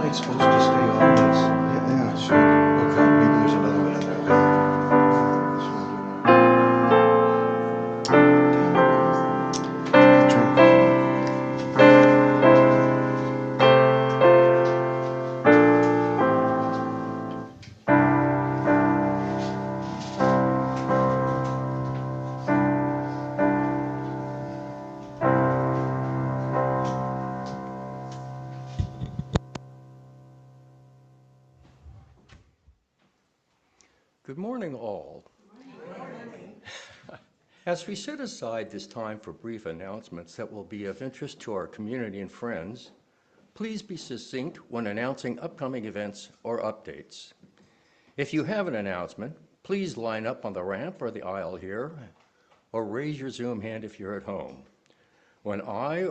light supposed to stay on? Yeah, it should. Okay, maybe there's another one in there. Good morning, all. As we set aside this time for brief announcements that will be of interest to our community and friends, please be succinct when announcing upcoming events or updates. If you have an announcement, please line up on the ramp or the aisle here, or raise your Zoom hand if you're at home. When I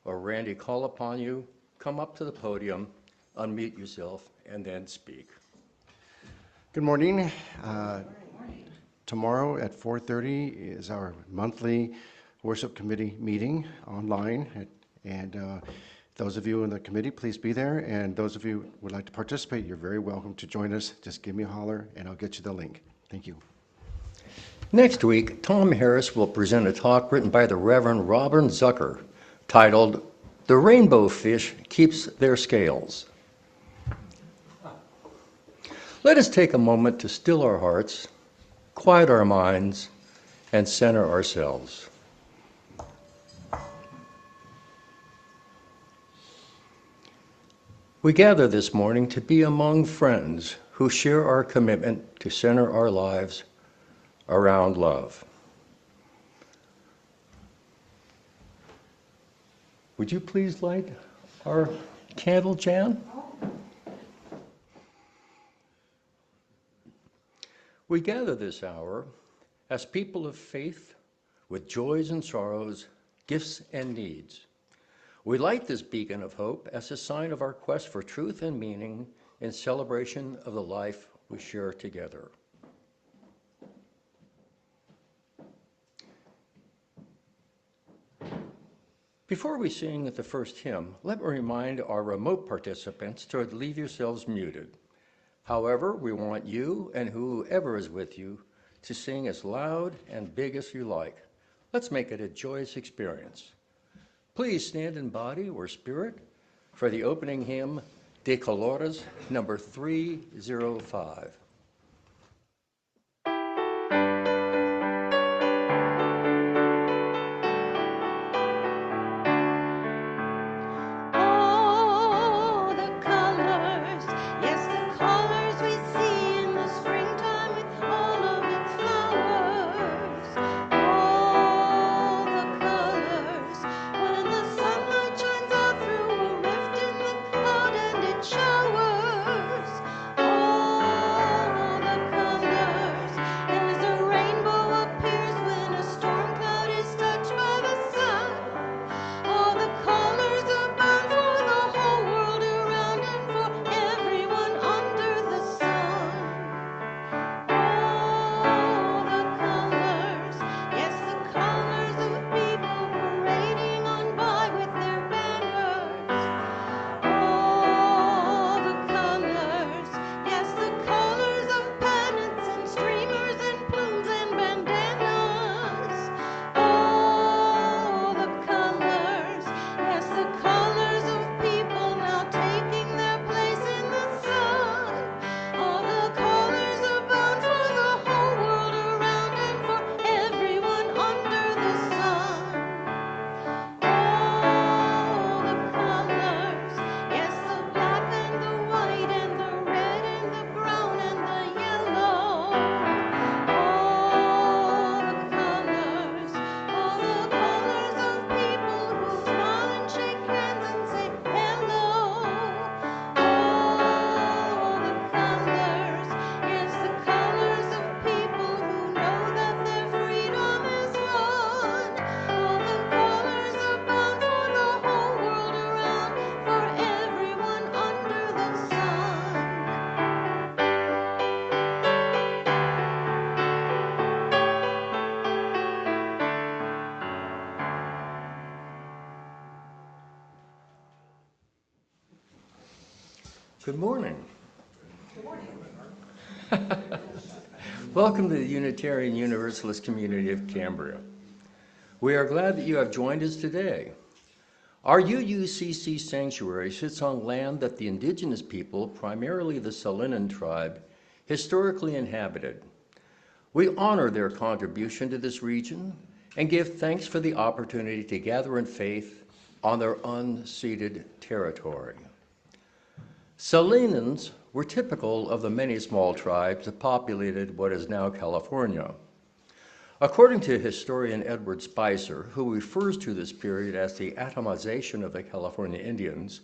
or Randy call upon you, come up to the podium, unmute yourself, and then speak. Good morning. Tomorrow at 4:30 is our monthly worship committee meeting online. And those of you in the committee, please be there. And those of you who would like to participate, you're very welcome to join us. Just give me a holler and I'll get you the link. Thank you. Next week, Tom Harris will present a talk written by the Reverend Robin Zucker titled, "The Rainbow Fish Keeps Their Scales." Let us take a moment to still our hearts, quiet our minds, and center ourselves. We gather this morning to be among friends who share our commitment to center our lives around love. Would you please light our candle, Jan? We gather this hour as people of faith with joys and sorrows, gifts and needs. We light this beacon of hope as a sign of our quest for truth and meaning in celebration of the life we share together. Before we sing the first hymn, let me remind our remote participants to leave yourselves muted. However, we want you and whoever is with you to sing as loud and big as you like. Let's make it a joyous experience. Please stand in body or spirit for the opening hymn, De Colores, number 305. Showers, Good morning. Welcome to the Unitarian Universalist community of Cambria. We are glad that you have joined us today. Our UUCC sanctuary sits on land that the indigenous people, primarily the Tholen tribe, historically inhabited. We honor their contribution to this region and give thanks for the opportunity to gather in faith on their unceded territory. Tholenans were typical of the many small tribes that populated what is now California. According to historian Edward Spicer, who refers to this period as the atomization of the California Indians,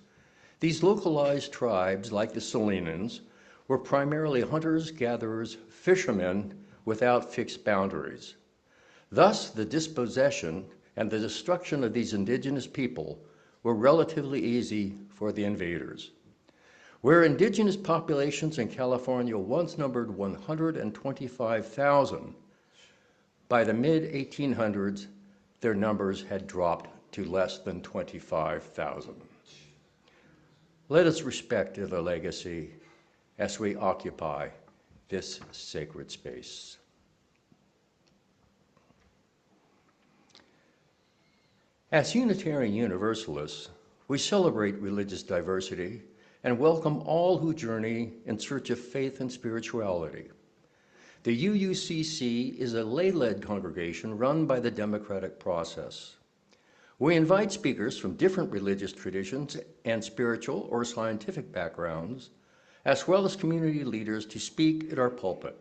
these localized tribes, like the Tholenans, were primarily hunters, gatherers, fishermen without fixed boundaries. Thus, the dispossession and the destruction of these indigenous people were relatively easy for the invaders. Where indigenous populations in California once numbered 125,000, by the mid-1800s, their numbers had dropped to less than 25,000. Let us respect their legacy as we occupy this sacred space. As Unitarian Universalists, we celebrate religious diversity and welcome all who journey in search of faith and spirituality. The UUCC is a lay-led congregation run by the democratic process. We invite speakers from different religious traditions and spiritual or scientific backgrounds, as well as community leaders to speak at our pulpit.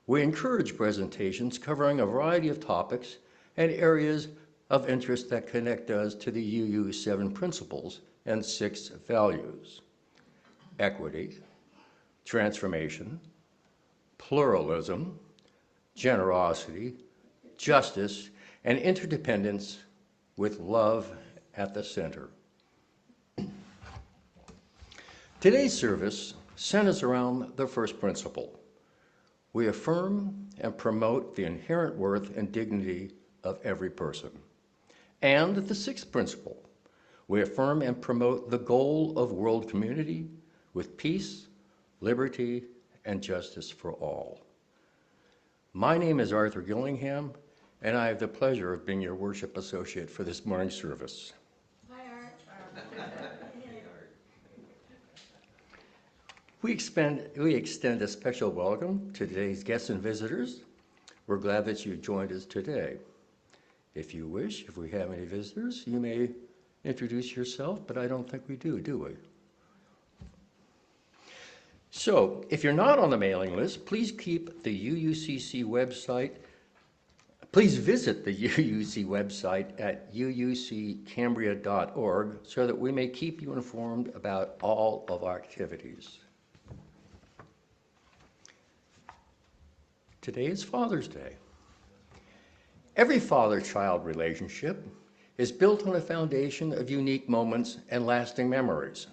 We encourage presentations covering a variety of topics and areas of interest that connect us to the UU 7 principles and 6 values: equity, transformation, pluralism, generosity, justice, and interdependence, with love at the center. Today's service centers around the first principle. We affirm and promote the inherent worth and dignity of every person. And the sixth principle, we affirm and promote the goal of world community with peace, liberty, and justice for all. My name is Arthur Gillingham, and I have the pleasure of being your worship associate for this morning's service. Hi, Art. We extend a special welcome to today's guests and visitors. We're glad that you joined us today. If you wish, if we have any visitors, you may introduce yourself, but I don't think we do we? So, if you're not on the mailing list, please keep the UUCC website. Please visit the UUC website at uuccambria.org so that we may keep you informed about all of our activities. Today is Father's Day. Every father-child relationship is built on a foundation of unique moments and lasting memories.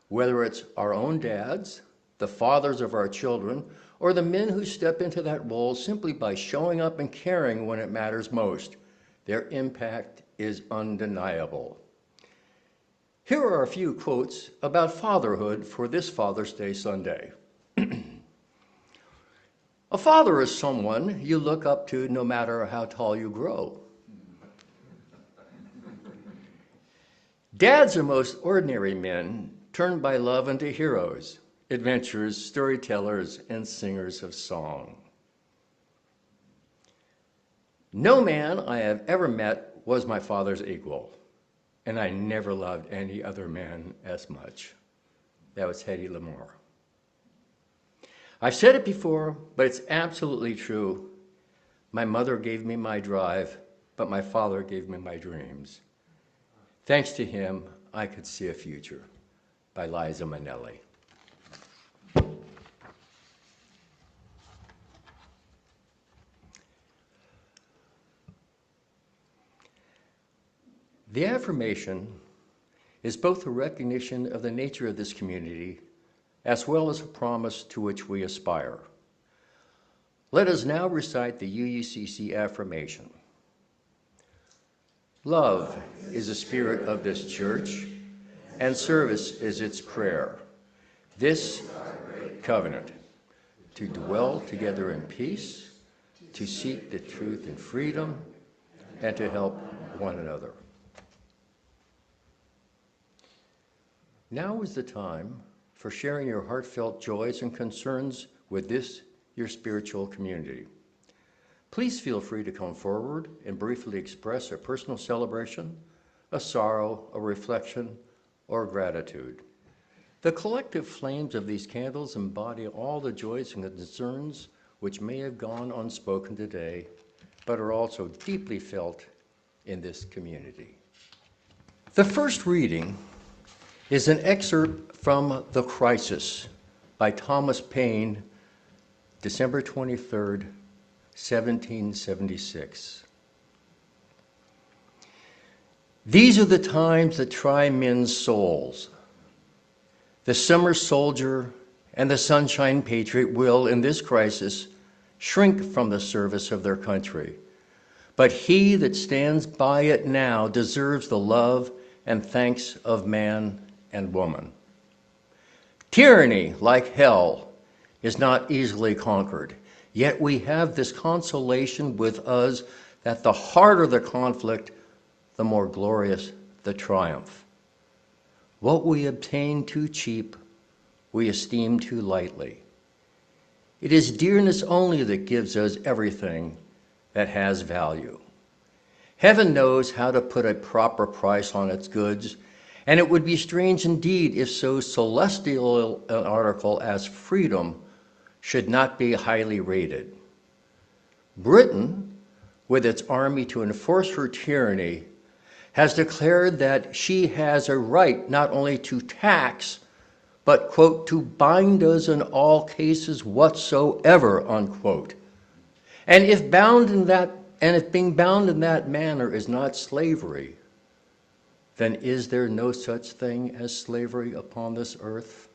Whether it's our own dads, the fathers of our children, or the men who step into that role simply by showing up and caring when it matters most, their impact is undeniable. Here are a few quotes about fatherhood for this Father's Day Sunday. A father is someone you look up to no matter how tall you grow. Dads are most ordinary men turned by love into heroes, adventurers, storytellers, and singers of song. No man I have ever met was my father's equal, and I never loved any other man as much. That was Hedy Lamarr. I've said it before, but it's absolutely true. My mother gave me my drive, but my father gave me my dreams. Thanks to him, I could see a future. By Liza Minnelli. The affirmation is both a recognition of the nature of this community as well as a promise to which we aspire. Let us now recite the UUCC affirmation. Love is the spirit of this church, and service is its prayer. this covenant, to dwell together in peace, to seek the truth in freedom, and to help one another. Now is the time for sharing your heartfelt joys and concerns with this, your spiritual community. Please feel free to come forward and briefly express a personal celebration, a sorrow, a reflection, or gratitude. The collective flames of these candles embody all the joys and concerns which may have gone unspoken today, but are also deeply felt in this community. The first reading is an excerpt from The Crisis by Thomas Paine, December 23rd, 1776. These are the times that try men's souls. The summer soldier and the sunshine patriot will, in this crisis, shrink from the service of their country. But he that stands by it now deserves the love and thanks of man and woman. Tyranny, like hell, is not easily conquered. Yet we have this consolation with us that the harder the conflict, the more glorious the triumph. What we obtain too cheap, we esteem too lightly. It is dearness only that gives us everything that has value. Heaven knows how to put a proper price on its goods, and it would be strange indeed if so celestial an article as freedom should not be highly rated. Britain, with its army to enforce her tyranny, has declared that she has a right not only to tax, but, quote, to bind us in all cases whatsoever, unquote. And if being bound in that manner is not slavery, then is there no such thing as slavery upon this earth?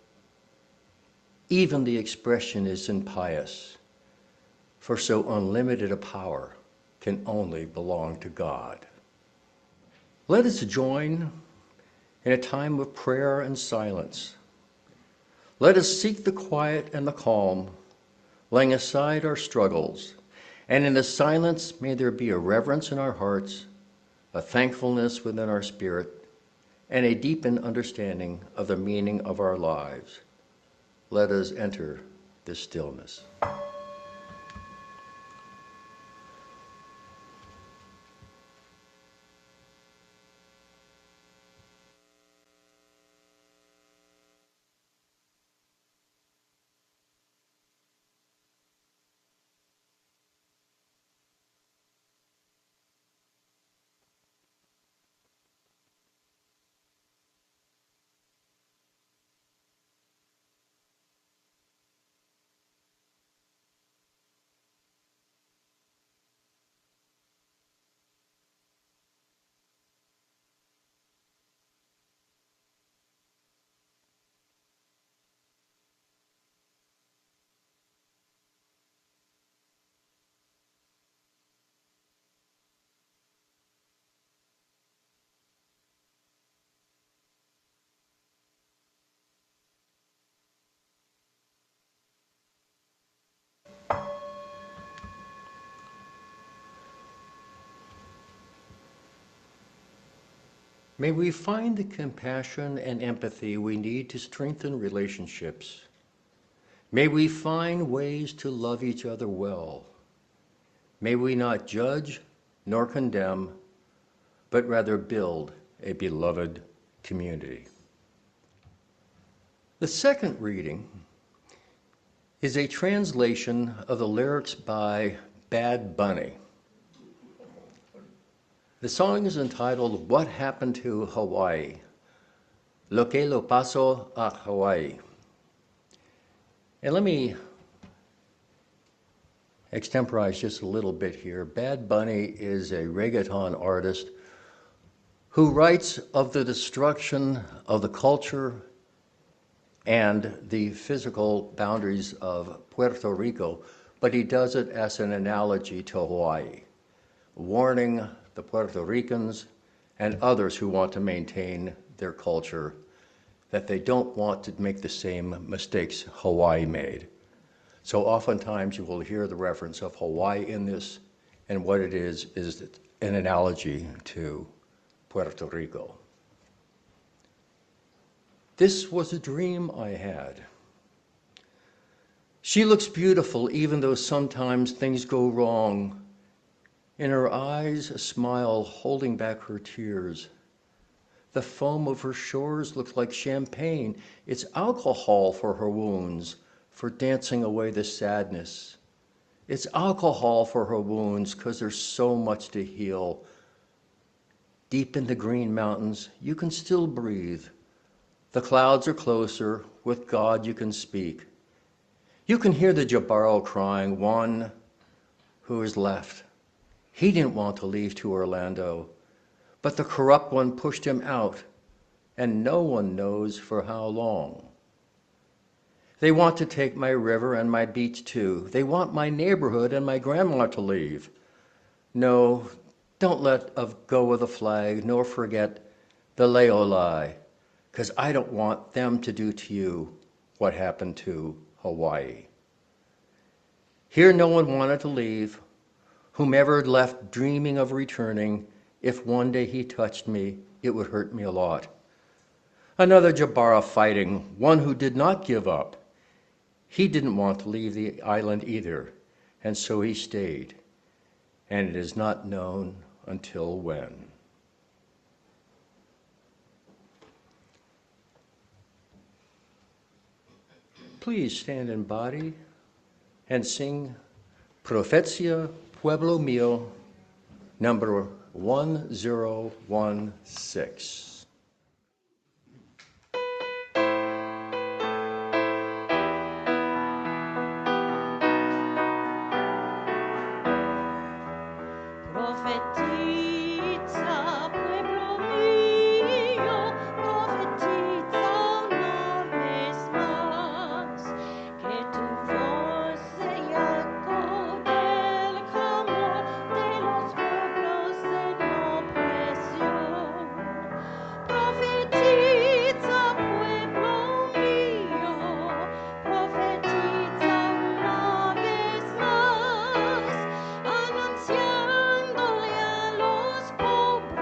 Even the expression is impious, for so unlimited a power can only belong to God. Let us join in a time of prayer and silence. Let us seek the quiet and the calm, laying aside our struggles, and in the silence may there be a reverence in our hearts, a thankfulness within our spirit, and a deepened understanding of the meaning of our lives. Let us enter this stillness. May we find the compassion and empathy we need to strengthen relationships. May we find ways to love each other well. May we not judge nor condemn, but rather build a beloved community. The second reading is a translation of the lyrics by Bad Bunny. The song is entitled, What Happened to Hawaii? Lo que lo pasó a Hawaii. And let me extemporize just a little bit here. Bad Bunny is a reggaeton artist who writes of the destruction of the culture and the physical boundaries of Puerto Rico, but he does it as an analogy to Hawaii, warning the Puerto Ricans and others who want to maintain their culture that they don't want to make the same mistakes Hawaii made. So oftentimes you will hear the reference of Hawaii in this, and what it is an analogy to Puerto Rico. This was a dream I had. She looks beautiful even though sometimes things go wrong. In her eyes, a smile holding back her tears. The foam of her shores looks like champagne. It's alcohol for her wounds, for dancing away the sadness. It's alcohol for her wounds because there's so much to heal. Deep in the green mountains, you can still breathe. The clouds are closer. With God you can speak. You can hear the Jabaro crying, one who is left. He didn't want to leave to Orlando, but the corrupt one pushed him out, and no one knows for how long. They want to take my river and my beach too. They want my neighborhood and my grandma to leave. No, don't let go of the flag, nor forget the Leolai, because I don't want them to do to you what happened to Hawaii. Here no one wanted to leave. Whomever left dreaming of returning, if one day he touched me, it would hurt me a lot. Another Jabara fighting, one who did not give up. He didn't want to leave the island either, and so he stayed. And it is not known until when. Please stand in body and sing Profecia Pueblo Mío, number 1016. Profetiza, pueblo mío, profetiza una vez más, que tu voz sea eco del clamor de los pueblos en opresión. Profetiza, pueblo mío, profetiza una vez más, anunciándole a los pobres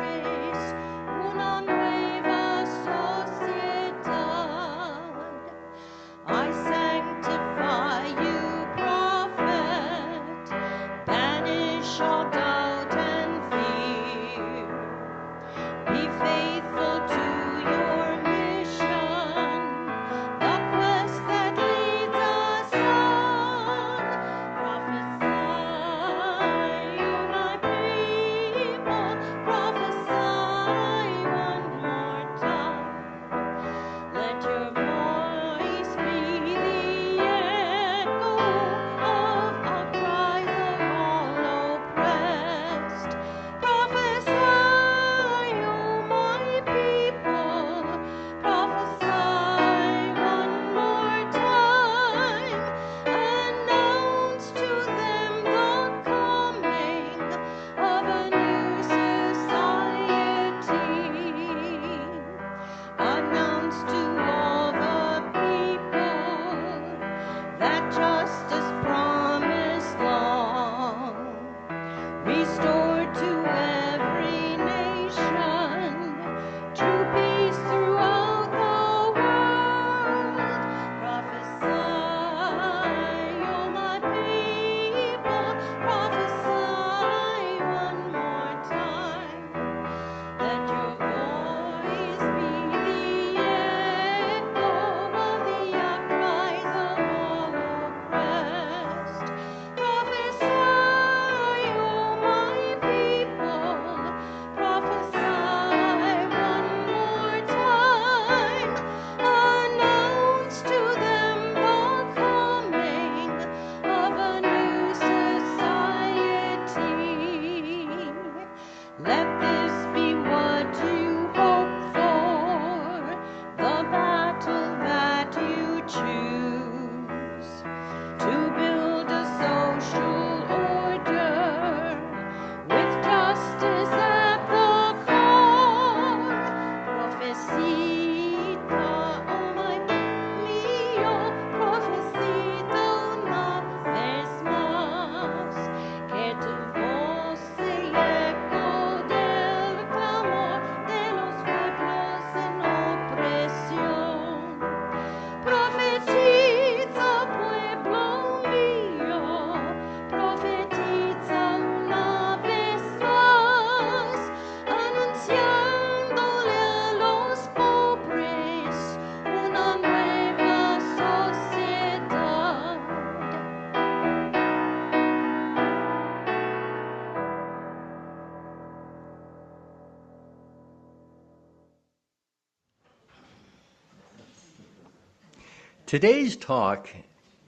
Today's talk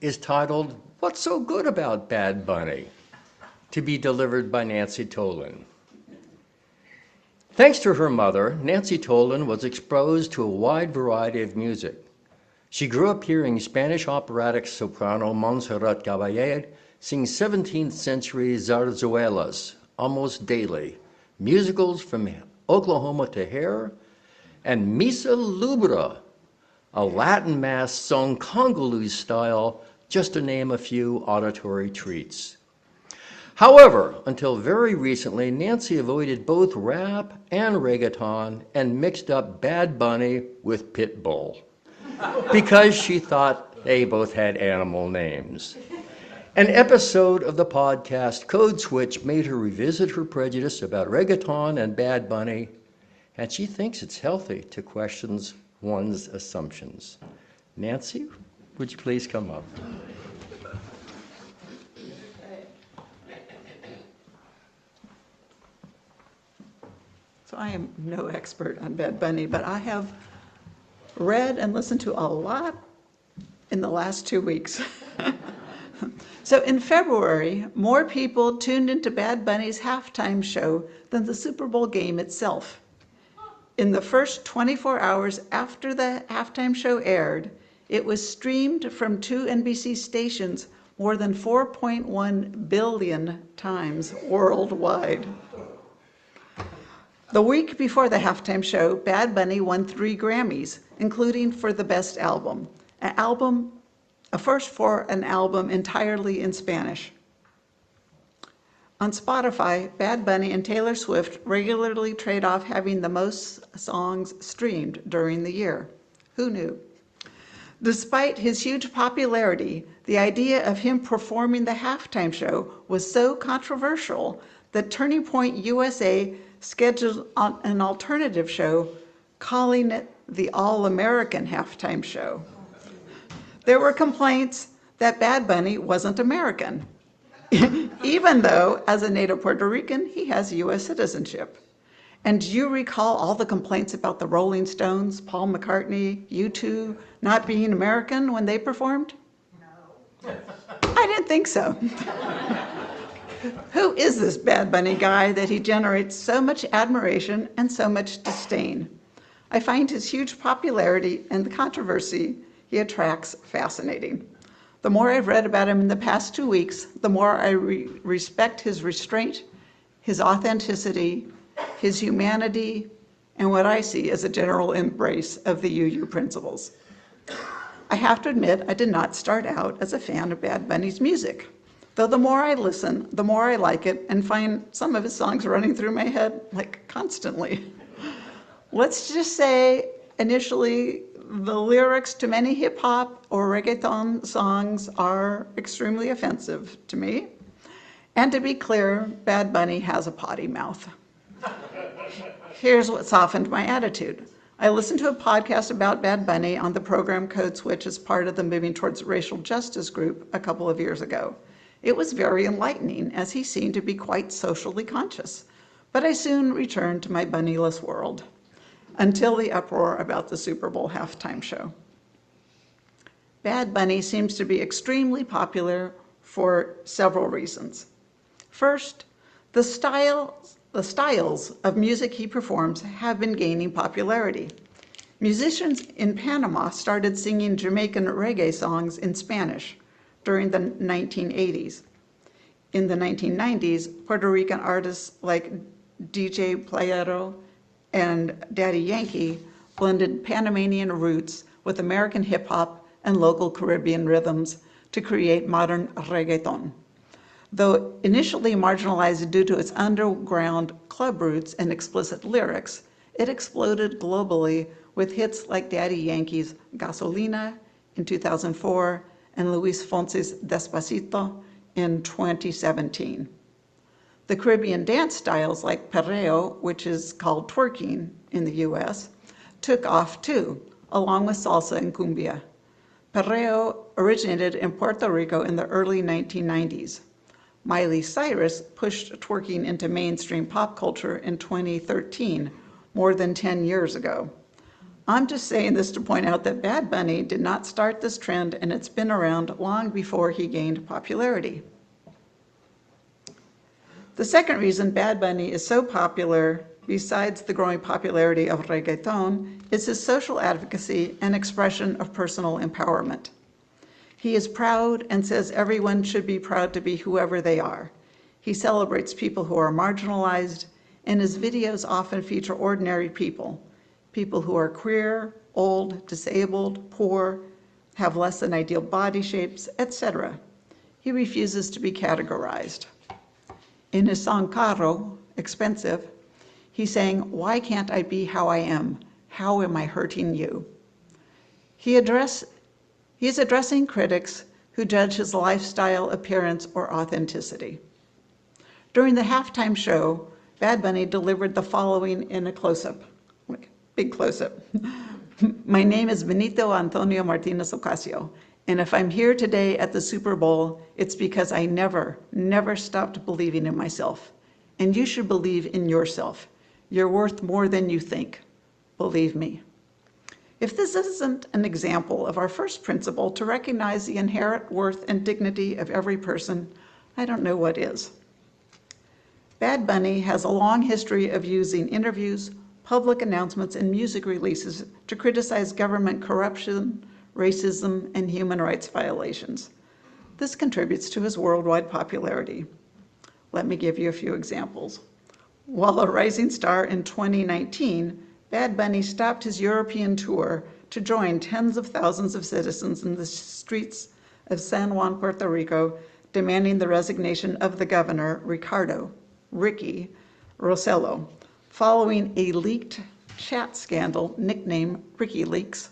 is titled, What's So Good About Bad Bunny? To be delivered by Nancy Tholen. Thanks to her mother, Nancy Tholen was exposed to a wide variety of music. She grew up hearing Spanish operatic soprano Montserrat Caballé sing 17th century zarzuelas almost daily, musicals from Oklahoma to Hair, and Misa Lubra, a Latin mass sung Congolese style, just to name a few auditory treats. However, until very recently, Nancy avoided both rap and reggaeton and mixed up Bad Bunny with Pitbull because she thought they both had animal names. An episode of the podcast Code Switch made her revisit her prejudice about reggaeton and Bad Bunny, and she thinks it's healthy to question one's assumptions. Nancy, would you please come up? So I am no expert on Bad Bunny, but I have read and listened to a lot in the last 2 weeks. So in February, more people tuned into Bad Bunny's halftime show than the Super Bowl game itself. In the first 24 hours after the halftime show aired, it was streamed from 2 NBC stations more than 4.1 billion times worldwide. The week before the halftime show, Bad Bunny won 3 Grammys, including for the best album, a first for an album entirely in Spanish. On Spotify, Bad Bunny and Taylor Swift regularly trade off having the most songs streamed during the year. Who knew? Despite his huge popularity, the idea of him performing the halftime show was so controversial that Turning Point USA scheduled an alternative show, calling it the All-American Halftime Show. There were complaints that Bad Bunny wasn't American, even though, as a native Puerto Rican, he has U.S. citizenship. And do you recall all the complaints about the Rolling Stones, Paul McCartney, U2, not being American when they performed? No. I didn't think so. Who is this Bad Bunny guy that he generates so much admiration and so much disdain? I find his huge popularity and the controversy he attracts fascinating. The more I've read about him in the past 2 weeks, the more I respect his restraint, his authenticity, his humanity, and what I see as a general embrace of the UU principles. I have to admit, I did not start out as a fan of Bad Bunny's music. Though the more I listen, the more I like it and find some of his songs running through my head like constantly. Let's just say initially the lyrics to many hip hop or reggaeton songs are extremely offensive to me. And to be clear, Bad Bunny has a potty mouth. Here's what softened my attitude. I listened to a podcast about Bad Bunny on the program Code Switch as part of the Moving Towards Racial Justice group a couple of years ago. It was very enlightening, as he seemed to be quite socially conscious. But I soon returned to my Bunnyless world, until the uproar about the Super Bowl halftime show. Bad Bunny seems to be extremely popular for several reasons. First, the styles of music he performs have been gaining popularity. Musicians in Panama started singing Jamaican reggae songs in Spanish during the 1980s. In the 1990s, Puerto Rican artists like DJ Playero and Daddy Yankee blended Panamanian roots with American hip hop and local Caribbean rhythms to create modern reggaeton. Though initially marginalized due to its underground club roots and explicit lyrics, it exploded globally with hits like Daddy Yankee's Gasolina in 2004 and Luis Fonsi's Despacito in 2017. The Caribbean dance styles like perreo, which is called twerking in the US, took off too, along with salsa and cumbia. Perreo originated in Puerto Rico in the early 1990s. Miley Cyrus pushed twerking into mainstream pop culture in 2013, more than 10 years ago. I'm just saying this to point out that Bad Bunny did not start this trend, and it's been around long before he gained popularity. The second reason Bad Bunny is so popular, besides the growing popularity of reggaeton, is his social advocacy and expression of personal empowerment. He is proud and says everyone should be proud to be whoever they are. He celebrates people who are marginalized, and his videos often feature ordinary people, people who are queer, old, disabled, poor, have less than ideal body shapes, etc. He refuses to be categorized. In his song Caro, Expensive, he's saying, "Why can't I be how I am? How am I hurting you?" He is addressing critics who judge his lifestyle, appearance, or authenticity. During the halftime show, Bad Bunny delivered the following in a close-up, big close-up. "My name is Benito Antonio Martinez Ocasio, and if I'm here today at the Super Bowl, it's because I never stopped believing in myself. And you should believe in yourself. You're worth more than you think. Believe me." If this isn't an example of our first principle to recognize the inherent worth and dignity of every person, I don't know what is. Bad Bunny has a long history of using interviews, public announcements, and music releases to criticize government corruption, racism, and human rights violations. This contributes to his worldwide popularity. Let me give you a few examples. While a rising star in 2019, Bad Bunny stopped his European tour to join tens of thousands of citizens in the streets of San Juan, Puerto Rico, demanding the resignation of the governor, Ricky Rosello, following a leaked chat scandal nicknamed Ricky Leaks.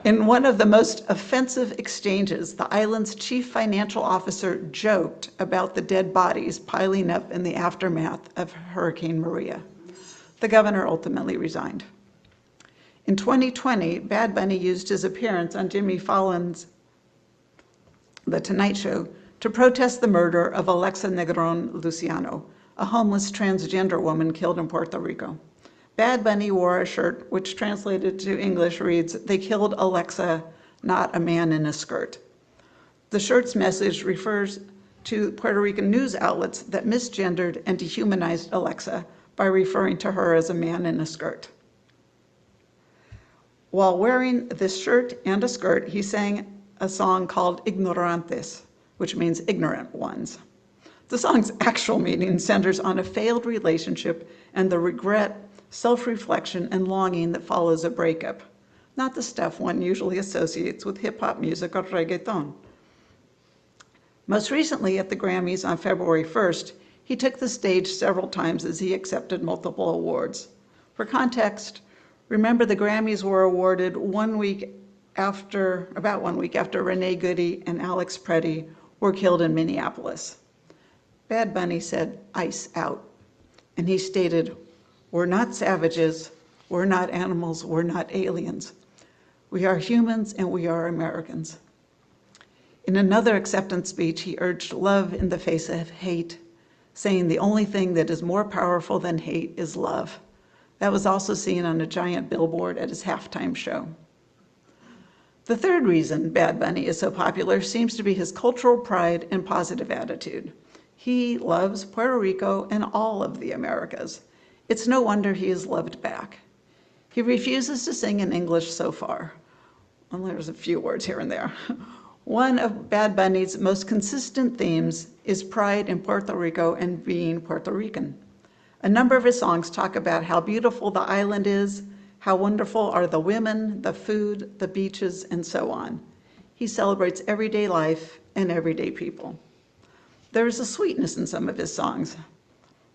In one of the most offensive exchanges, the island's chief financial officer joked about the dead bodies piling up in the aftermath of Hurricane Maria. The governor ultimately resigned. In 2020, Bad Bunny used his appearance on Jimmy Fallon's The Tonight Show to protest the murder of Alexa Negron Luciano, a homeless transgender woman killed in Puerto Rico. Bad Bunny wore a shirt which translated to English reads, "They killed Alexa, not a man in a skirt." The shirt's message refers to Puerto Rican news outlets that misgendered and dehumanized Alexa by referring to her as a man in a skirt. While wearing this shirt and a skirt, he sang a song called Ignorantes, which means ignorant ones. The song's actual meaning centers on a failed relationship and the regret, self-reflection, and longing that follows a breakup, not the stuff one usually associates with hip-hop music or reggaeton. Most recently at the Grammys on February 1st, he took the stage several times as he accepted multiple awards. For context, remember the Grammys were awarded about 1 week after Renee Goody and Alex Preddy were killed in Minneapolis. Bad Bunny said, "Ice out." And he stated, "We're not savages, we're not animals, we're not aliens. We are humans and we are Americans." In another acceptance speech, he urged love in the face of hate, saying the only thing that is more powerful than hate is love. That was also seen on a giant billboard at his halftime show. The third reason Bad Bunny is so popular seems to be his cultural pride and positive attitude. He loves Puerto Rico and all of the Americas. It's no wonder he is loved back. He refuses to sing in English so far. Well, there's a few words here and there. One of Bad Bunny's most consistent themes is pride in Puerto Rico and being Puerto Rican. A number of his songs talk about how beautiful the island is, how wonderful are the women, the food, the beaches, and so on. He celebrates everyday life and everyday people. There is a sweetness in some of his songs.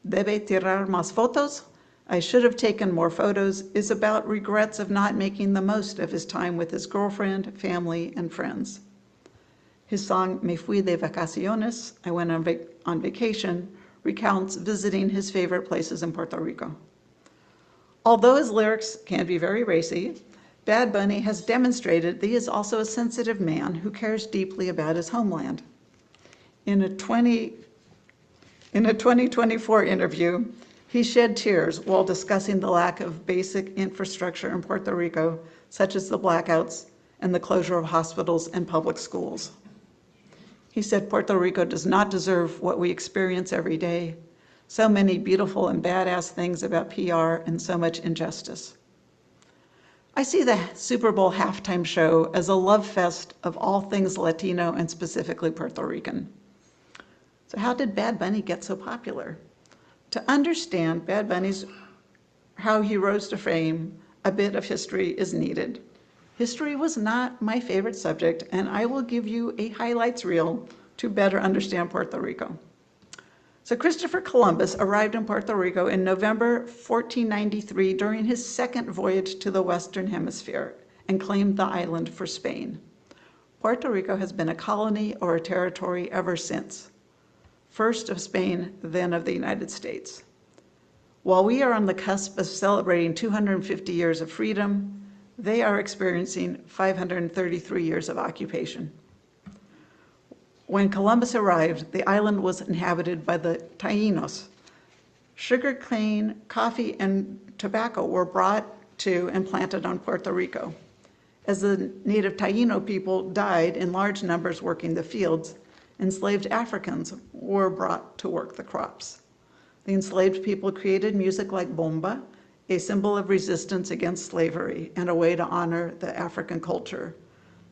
Debe tirar más fotos, I should have taken more photos, is about regrets of not making the most of his time with his girlfriend, family, and friends. His song Me Fui de Vacaciones, I went on vacation, recounts visiting his favorite places in Puerto Rico. Although his lyrics can be very racy, Bad Bunny has demonstrated that he is also a sensitive man who cares deeply about his homeland. In a 2024 interview, He shed tears while discussing the lack of basic infrastructure in Puerto Rico, such as the blackouts and the closure of hospitals and public schools. He said Puerto Rico does not deserve what we experience every day. So many beautiful and badass things about PR and so much injustice. I see the Super Bowl halftime show as a love fest of all things Latino and specifically Puerto Rican. So how did Bad Bunny get so popular? To understand Bad Bunny's, how he rose to fame, a bit of history is needed. History was not my favorite subject, and I will give you a highlights reel to better understand Puerto Rico. So Christopher Columbus arrived in Puerto Rico in November 1493 during his second voyage to the Western Hemisphere and claimed the island for Spain. Puerto Rico has been a colony or a territory ever since. First of Spain, then of the United States. While we are on the cusp of celebrating 250 years of freedom, they are experiencing 533 years of occupation. When Columbus arrived, the island was inhabited by the Taínos. Sugar cane, coffee, and tobacco were brought to and planted on Puerto Rico. As the native Taíno people died in large numbers working the fields, enslaved Africans were brought to work the crops. The enslaved people created music like bomba, a symbol of resistance against slavery and a way to honor the African culture.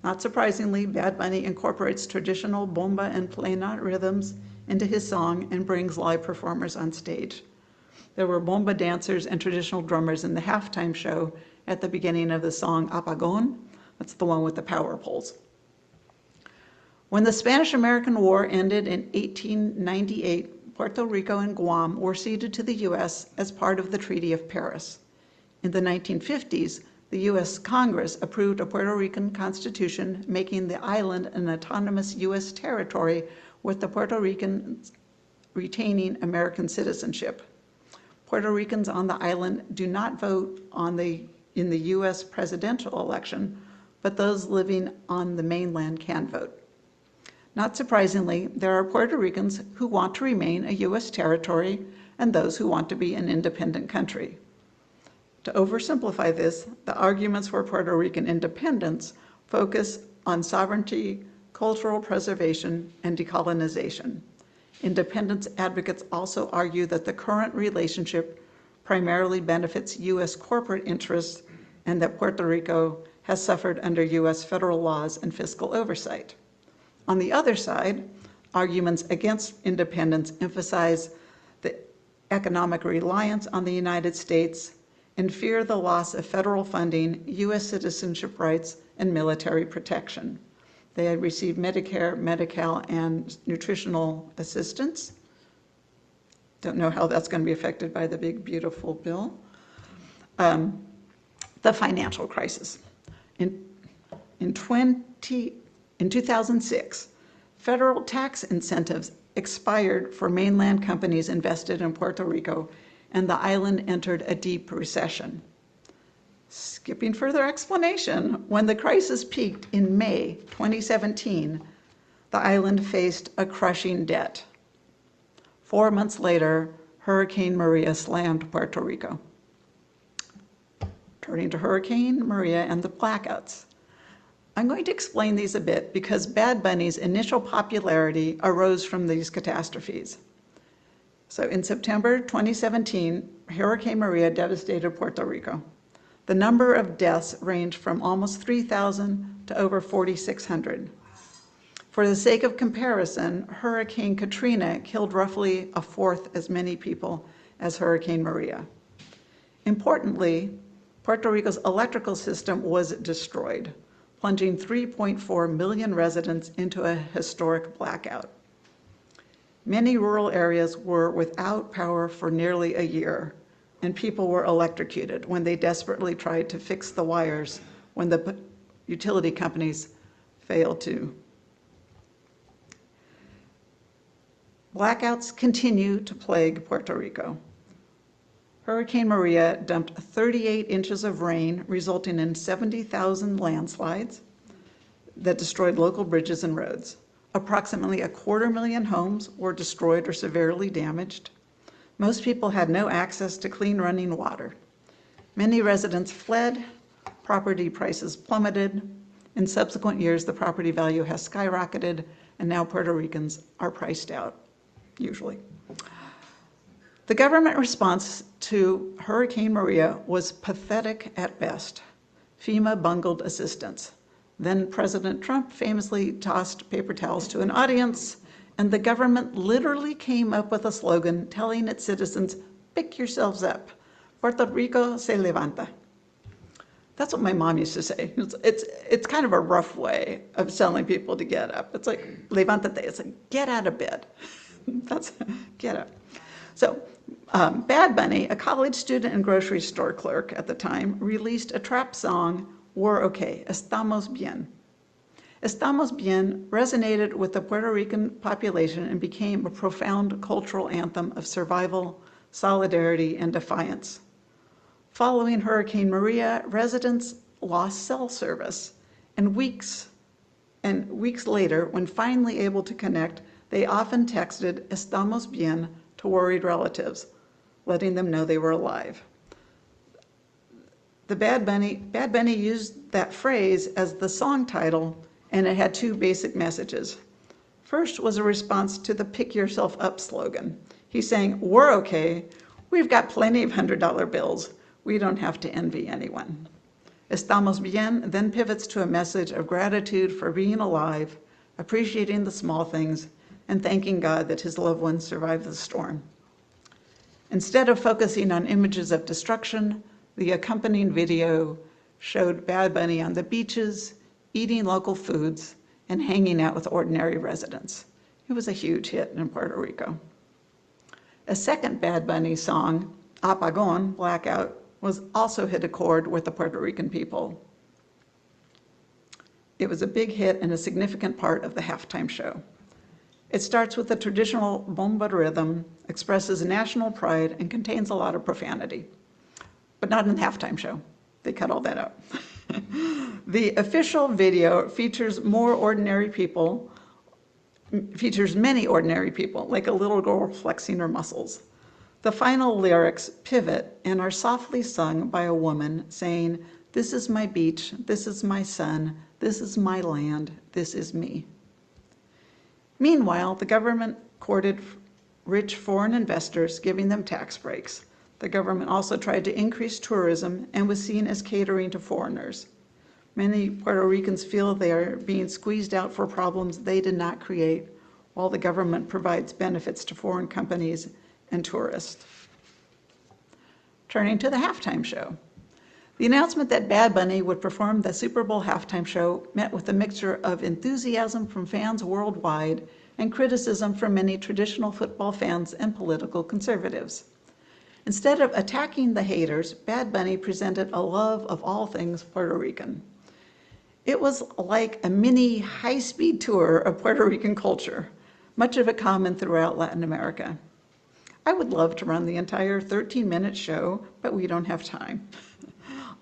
Not surprisingly, Bad Bunny incorporates traditional bomba and plena rhythms into his song and brings live performers on stage. There were bomba dancers and traditional drummers in the halftime show at the beginning of the song Apagón. That's the one with the power poles. When the Spanish-American War ended in 1898, Puerto Rico and Guam were ceded to the U.S. as part of the Treaty of Paris. In the 1950s, the U.S. Congress approved a Puerto Rican constitution making the island an autonomous U.S. territory with the Puerto Ricans retaining American citizenship. Puerto Ricans on the island do not vote in the U.S. presidential election, but those living on the mainland can vote. Not surprisingly, there are Puerto Ricans who want to remain a U.S. territory and those who want to be an independent country. To oversimplify this, the arguments for Puerto Rican independence focus on sovereignty, cultural preservation, and decolonization. Independence advocates also argue that the current relationship primarily benefits U.S. corporate interests and that Puerto Rico has suffered under U.S. federal laws and fiscal oversight. On the other side, arguments against independence emphasize the economic reliance on the United States and fear the loss of federal funding, U.S. citizenship rights, and military protection. They receive Medicare, Medi-Cal, and nutritional assistance. Don't know how that's going to be affected by the big, beautiful bill. The financial crisis. In 2006, federal tax incentives expired for mainland companies invested in Puerto Rico, and the island entered a deep recession. Skipping further explanation, when the crisis peaked in May 2017, the island faced a crushing debt. 4 months later, Hurricane Maria slammed Puerto Rico. Turning to Hurricane Maria and the blackouts. I'm going to explain these a bit because Bad Bunny's initial popularity arose from these catastrophes. So in September 2017, Hurricane Maria devastated Puerto Rico. The number of deaths ranged from almost 3,000 to over 4,600. For the sake of comparison, Hurricane Katrina killed roughly a fourth as many people as Hurricane Maria. Importantly, Puerto Rico's electrical system was destroyed, plunging 3.4 million residents into a historic blackout. Many rural areas were without power for nearly a year, and people were electrocuted when they desperately tried to fix the wires when the utility companies failed to. Blackouts continue to plague Puerto Rico. Hurricane Maria dumped 38 inches of rain, resulting in 70,000 landslides that destroyed local bridges and roads. Approximately 250,000 homes were destroyed or severely damaged. Most people had no access to clean running water. Many residents fled, property prices plummeted. In subsequent years, the property value has skyrocketed, and now Puerto Ricans are priced out, usually. The government response to Hurricane Maria was pathetic at best. FEMA bungled assistance. Then President Trump famously tossed paper towels to an audience, and the government literally came up with a slogan telling its citizens, pick yourselves up. Puerto Rico se levanta. That's what my mom used to say. It's kind of a rough way of telling people to get up. It's like, levántate. It's like, get out of bed. That's, get up. So, Bad Bunny, a college student and grocery store clerk at the time, released a trap song, We're Okay, Estamos Bien. Estamos Bien resonated with the Puerto Rican population and became a profound cultural anthem of survival, solidarity, and defiance. Following Hurricane Maria, residents lost cell service, and weeks later, when finally able to connect, they often texted Estamos Bien to worried relatives, letting them know they were alive. The Bad Bunny used that phrase as the song title, and it had two basic messages. First was a response to the pick yourself up slogan. He's saying, we're okay, we've got plenty of $100 bills, we don't have to envy anyone. Estamos Bien then pivots to a message of gratitude for being alive, appreciating the small things, and thanking God that his loved ones survived the storm. Instead of focusing on images of destruction, the accompanying video showed Bad Bunny on the beaches, eating local foods, and hanging out with ordinary residents. It was a huge hit in Puerto Rico. A second Bad Bunny song, Apagón, Blackout, was also hit a chord with the Puerto Rican people. It was a big hit and a significant part of the halftime show. It starts with a traditional bomba rhythm, expresses national pride, and contains a lot of profanity. But not in the halftime show. They cut all that out. The official video features many ordinary people, like a little girl flexing her muscles. The final lyrics pivot and are softly sung by a woman saying, this is my beach, this is my sun, this is my land, this is me. Meanwhile, the government courted rich foreign investors, giving them tax breaks. The government also tried to increase tourism and was seen as catering to foreigners. Many Puerto Ricans feel they are being squeezed out for problems they did not create, while the government provides benefits to foreign companies and tourists. Turning to the halftime show. The announcement that Bad Bunny would perform the Super Bowl halftime show met with a mixture of enthusiasm from fans worldwide and criticism from many traditional football fans and political conservatives. Instead of attacking the haters, Bad Bunny presented a love of all things Puerto Rican. It was like a mini high-speed tour of Puerto Rican culture, much of it common throughout Latin America. I would love to run the entire 13-minute show, but we don't have time.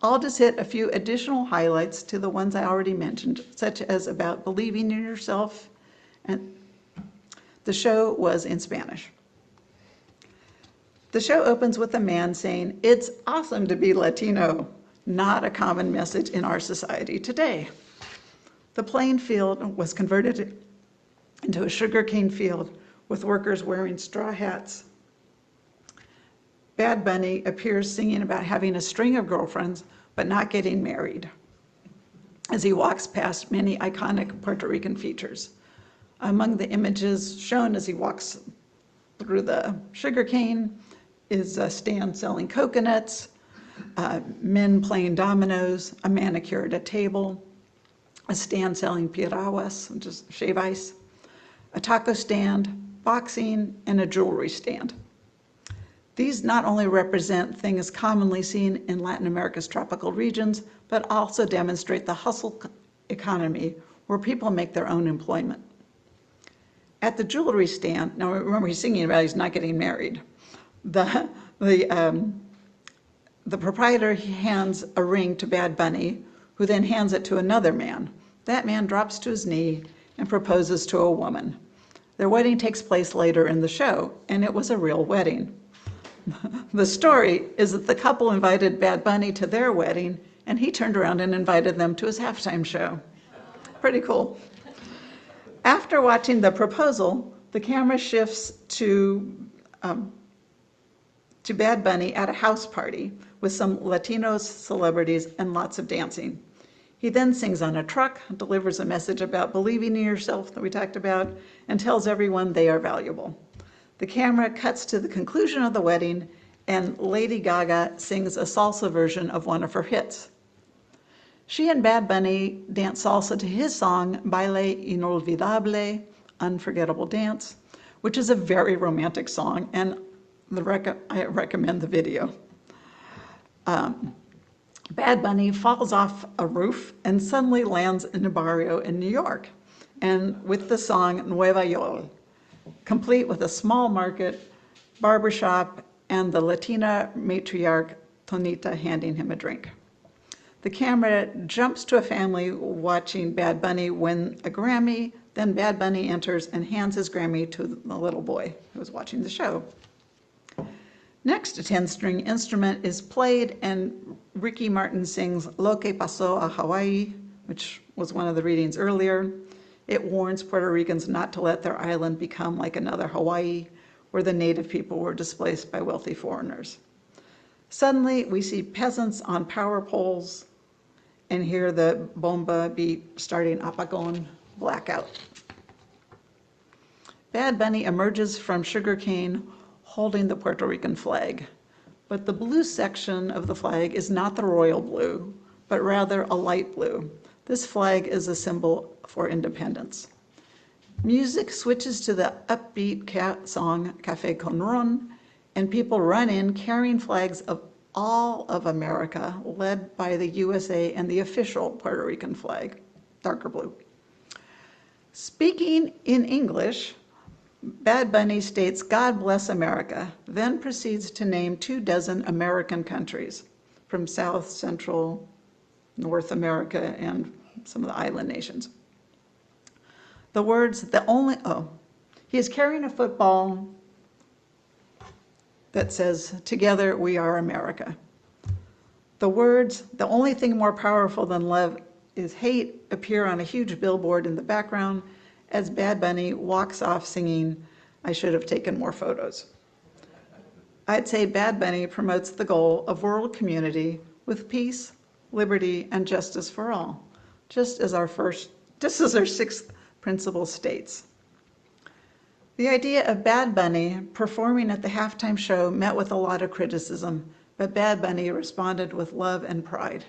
I'll just hit a few additional highlights to the ones I already mentioned, such as about believing in yourself, and the show was in Spanish. The show opens with a man saying, "It's awesome to be Latino," not a common message in our society today. The playing field was converted into a sugarcane field with workers wearing straw hats. Bad Bunny appears singing about having a string of girlfriends but not getting married as he walks past many iconic Puerto Rican features. Among the images shown as he walks through the sugarcane is a stand selling coconuts, men playing dominoes, a manicure at a table, a stand selling piraguas, which is shave ice, a taco stand, boxing, and a jewelry stand. These not only represent things commonly seen in Latin America's tropical regions, but also demonstrate the hustle economy where people make their own employment. At the jewelry stand, now remember he's singing about he's not getting married. The proprietor hands a ring to Bad Bunny, who then hands it to another man. That man drops to his knee and proposes to a woman. Their wedding takes place later in the show, and it was a real wedding. The story is that the couple invited Bad Bunny to their wedding, and he turned around and invited them to his halftime show. Pretty cool. After watching the proposal, the camera shifts to Bad Bunny at a house party with some Latino celebrities and lots of dancing. He then sings on a truck, delivers a message about believing in yourself that we talked about, and tells everyone they are valuable. The camera cuts to the conclusion of the wedding, and Lady Gaga sings a salsa version of one of her hits. She and Bad Bunny dance salsa to his song Baile Inolvidable, Unforgettable Dance, which is a very romantic song, and I recommend the video. Bad Bunny falls off a roof and suddenly lands in a barrio in New York, and with the song Nueva York, complete with a small market, barbershop, and the Latina matriarch Tonita handing him a drink. The camera jumps to a family watching Bad Bunny win a Grammy, then Bad Bunny enters and hands his Grammy to the little boy who was watching the show. Next, a 10-string instrument is played, and Ricky Martin sings Lo que pasó a Hawaii, which was one of the readings earlier. It warns Puerto Ricans not to let their island become like another Hawaii, where the native people were displaced by wealthy foreigners. Suddenly, we see peasants on power poles and hear the bomba beat starting apagón, blackout. Bad Bunny emerges from sugarcane holding the Puerto Rican flag. But the blue section of the flag is not the royal blue, but rather a light blue. This flag is a symbol for independence. Music switches to the upbeat song Café con Ron, and people run in carrying flags of all of America, led by the USA and the official Puerto Rican flag, darker blue. Speaking in English, Bad Bunny states, "God bless America," then proceeds to name 24 American countries from South, Central, North America, and some of the island nations. The words, he is carrying a football that says, "Together we are America." The words, "The only thing more powerful than love is hate," appear on a huge billboard in the background as Bad Bunny walks off singing, "I should have taken more photos." I'd say Bad Bunny promotes the goal of world community with peace, liberty, and justice for all, just as our sixth principle states. The idea of Bad Bunny performing at the halftime show met with a lot of criticism, but Bad Bunny responded with love and pride.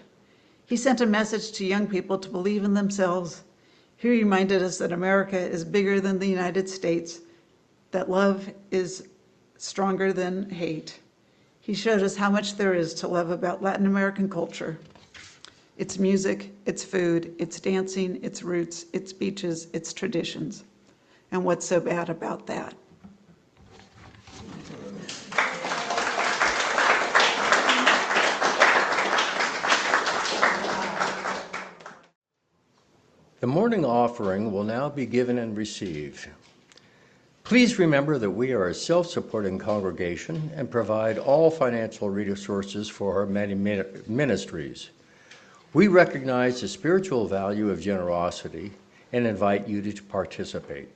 He sent a message to young people to believe in themselves. He reminded us that America is bigger than the United States, that love is stronger than hate. He showed us how much there is to love about Latin American culture. Its music, its food, its dancing, its roots, its beaches, its traditions. And what's so bad about that? The morning offering will now be given and received. Please remember that we are a self-supporting congregation and provide all financial resources for our many ministries. We recognize the spiritual value of generosity and invite you to participate.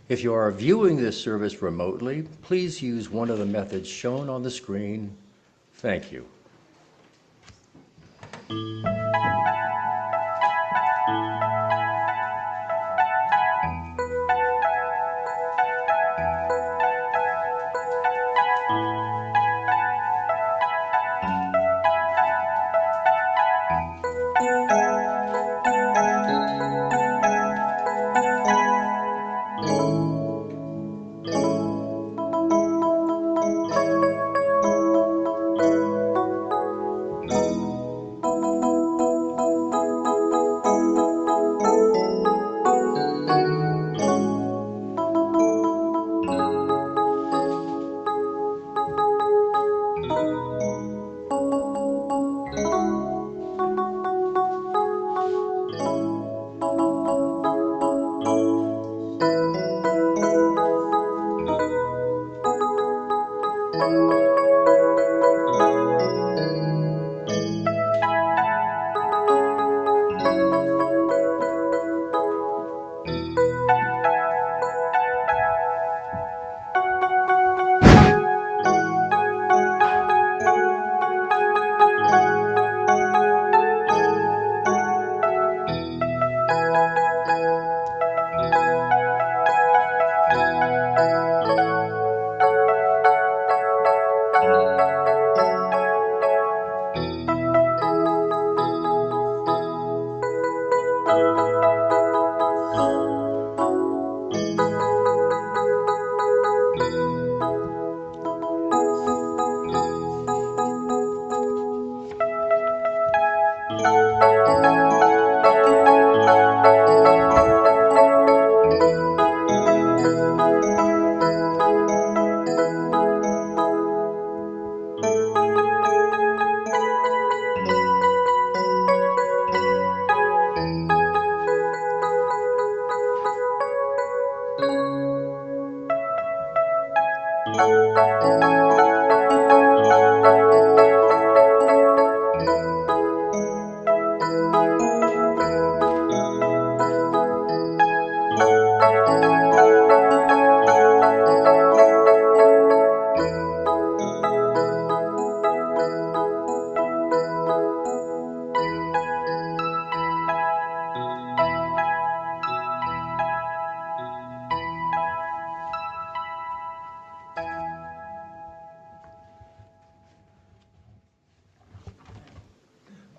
If you are viewing this service remotely, please use one of the methods shown on the screen. Thank you.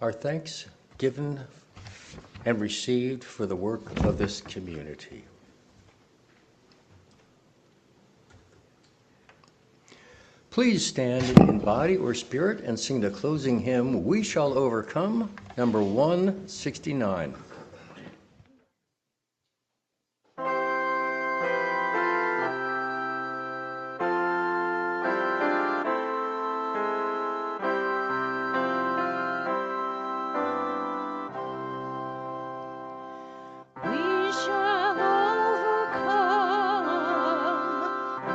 Our thanks given and received for the work of this community. Please stand in body or spirit and sing the closing hymn, We Shall Overcome, number 169. We shall overcome.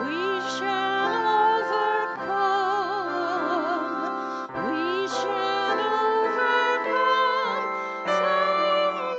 We shall overcome. We shall overcome.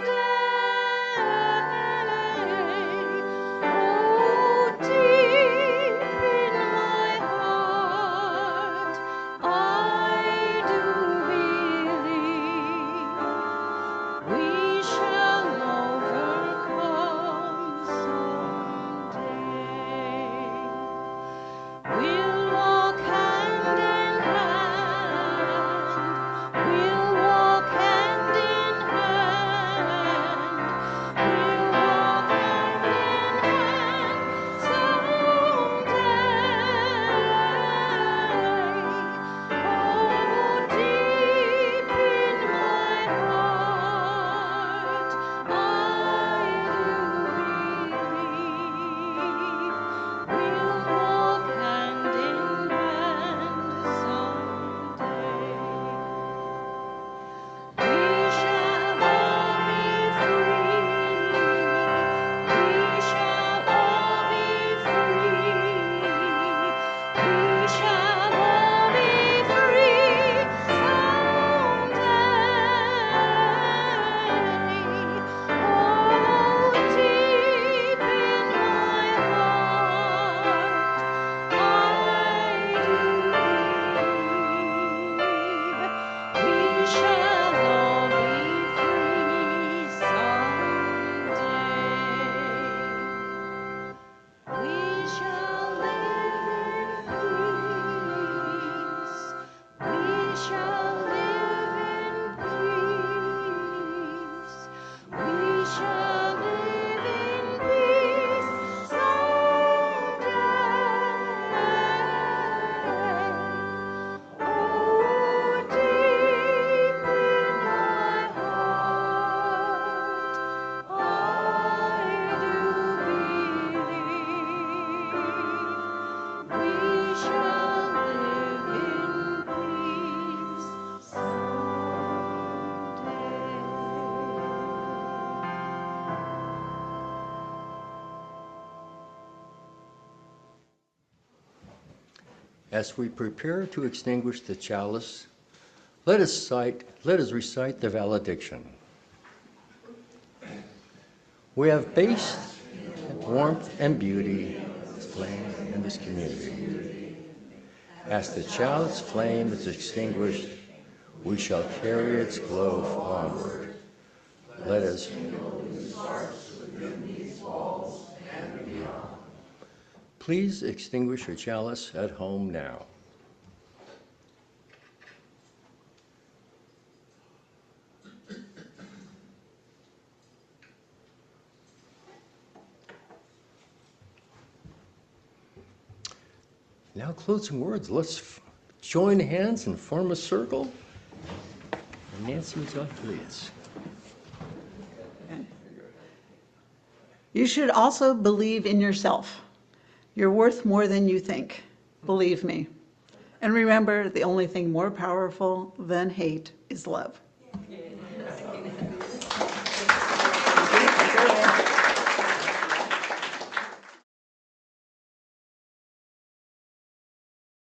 As we prepare to extinguish the chalice, let us recite the valediction. We have based warmth and beauty flame in this community. As the chalice flame is extinguished, we shall carry its glow onward. Let us please extinguish your chalice at home now. Now, closing words. Let's join hands and form a circle. And Nancy, would you like to lead us? You should also believe in yourself. You're worth more than you think. Believe me. And remember, the only thing more powerful than hate is love.